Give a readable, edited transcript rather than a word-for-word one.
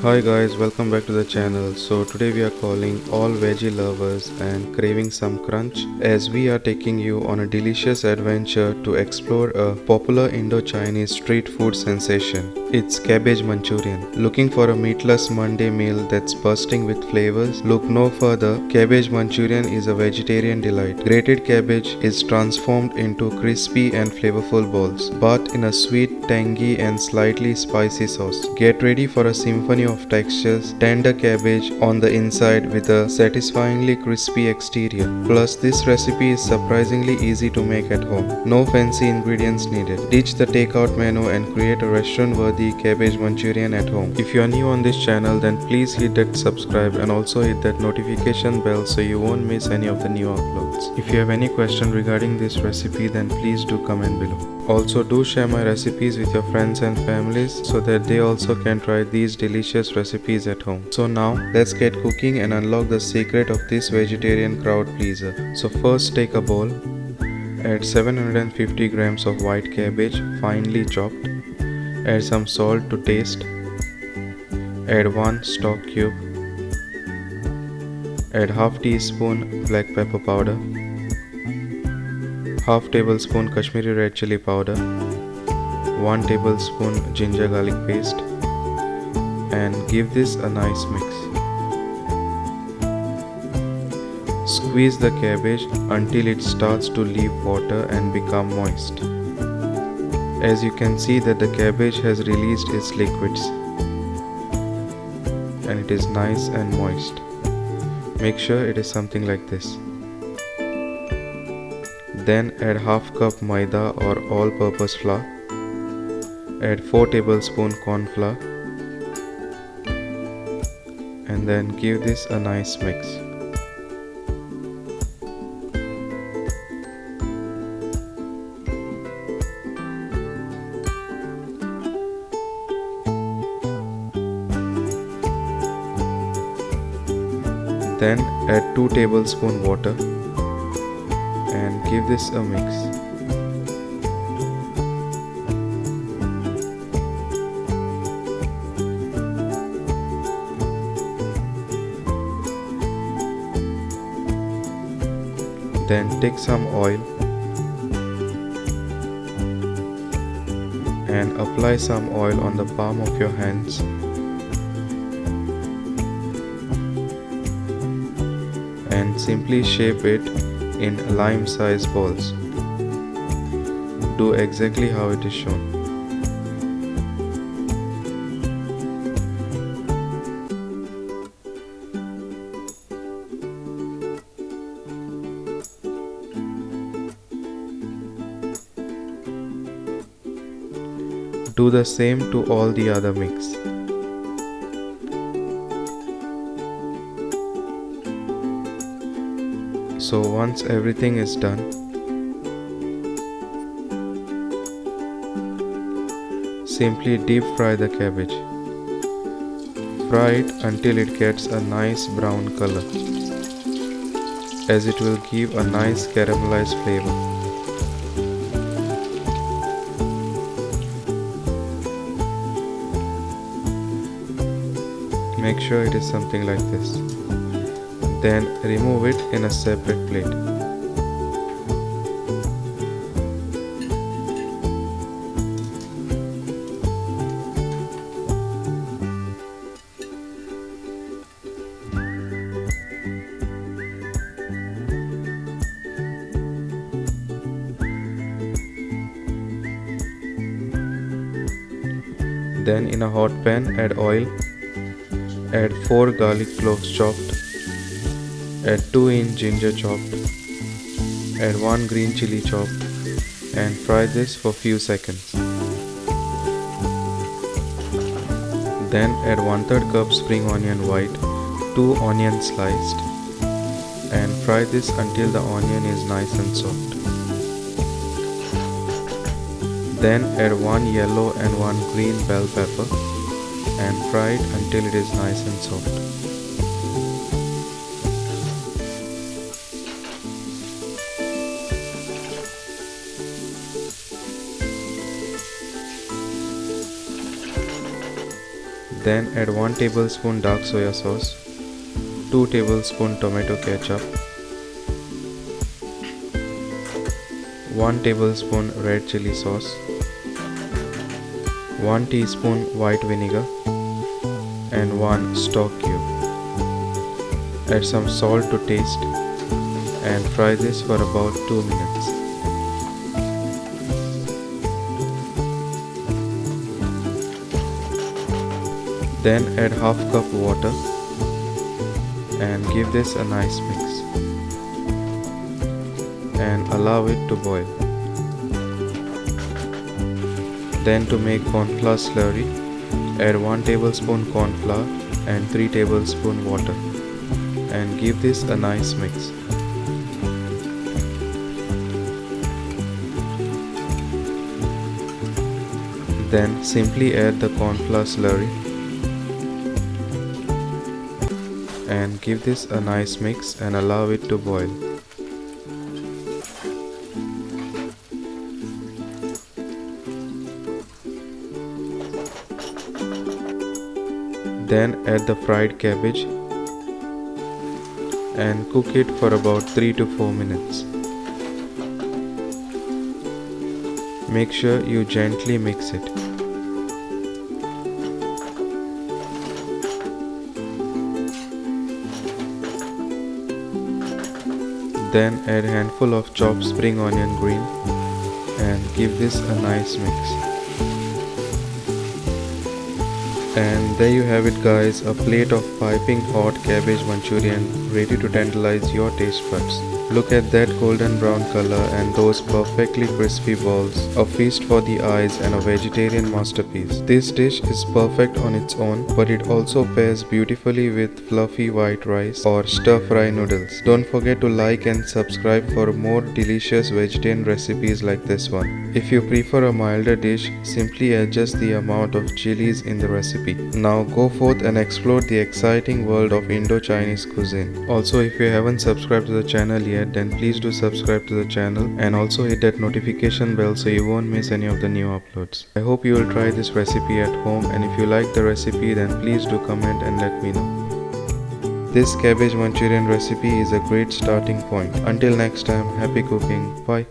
Hi guys, welcome back to the channel. So today we are calling all veggie lovers and craving some crunch, as we are taking you on a delicious adventure to explore a popular Indo Chinese street food sensation. It's Cabbage Manchurian. Looking for a meatless Monday meal that's bursting with flavors? Look no further. Cabbage Manchurian is a vegetarian delight. Grated cabbage is transformed into crispy and flavorful balls, but in a sweet, tangy and slightly spicy sauce. Get ready for a symphony of textures, tender cabbage on the inside with a satisfyingly crispy exterior. Plus, this recipe is surprisingly easy to make at home. No fancy ingredients needed. Ditch the takeout menu and create a restaurant-worthy cabbage manchurian at home. If you are new on this channel, then please hit that subscribe and also hit that notification bell so you won't miss any of the new uploads. If you have any question regarding this recipe, then please do comment below. Also, do share my recipes with your friends and families so that they also can try these delicious recipes at home. So now, let's get cooking and unlock the secret of this vegetarian crowd pleaser. So first, take a bowl. Add 750 grams of white cabbage, finely chopped. Add some salt to taste. Add 1 stock cube. Add half teaspoon black pepper powder. Half tablespoon Kashmiri red chili powder, 1 tablespoon ginger garlic paste, and give this a nice mix. Squeeze the cabbage until it starts to leave water and become moist. As you can see that the cabbage has released its liquids and it is nice and moist. Make sure it is something like this. Then add half cup maida or all-purpose flour. Add 4 tablespoon corn flour and then give this a nice mix. Then add 2 tablespoon water and give this a mix. Then take some oil and apply some oil on the palm of your hands. And simply shape it in lime-sized balls. Do exactly how it is shown. Do the same to all the other mix. So once everything is done, simply deep fry the cabbage. Fry it until it gets a nice brown color, as it will give a nice caramelized flavor. Make sure it is something like this. Then remove it in a separate plate. Then in a hot pan, add oil. Add 4 garlic cloves chopped. Add 2 inch ginger chopped. Add 1 green chili chopped and fry this for few seconds. Then add 1/3 cup spring onion white, 2 onions sliced, and fry this until the onion is nice and soft. Then add 1 yellow and 1 green bell pepper and fry it until it is nice and soft. Then add 1 tablespoon dark soya sauce, 2 tablespoon tomato ketchup, 1 tablespoon red chili sauce, 1 teaspoon white vinegar and 1 stock cube. Add some salt to taste and fry this for about 2 minutes. Then add half cup water and give this a nice mix and allow it to boil. Then to make corn flour slurry, add 1 tablespoon corn flour and 3 tablespoon water and give this a nice mix. Then simply add the corn flour slurry and give this a nice mix and allow it to boil. Then add the fried cabbage and cook it for about 3 to 4 minutes. Make sure you gently mix it. Then add a handful of chopped spring onion green and give this a nice mix. And there you have it guys, a plate of piping hot cabbage manchurian ready to tantalize your taste buds. Look at that golden brown color and those perfectly crispy balls. A feast for the eyes and a vegetarian masterpiece. This dish is perfect on its own, but it also pairs beautifully with fluffy white rice or stir-fry noodles. Don't forget to like and subscribe for more delicious vegetarian recipes like this one. If you prefer a milder dish, simply adjust the amount of chilies in the recipe. Now go forth and explore the exciting world of Indo Chinese cuisine. Also, if you haven't subscribed to the channel yet, then please do subscribe to the channel and also hit that notification bell so you won't miss any of the new uploads. I hope you will try this recipe at home, and if you like the recipe then please do comment and let me know. This cabbage manchurian recipe is a great starting point. Until next time, happy cooking. Bye.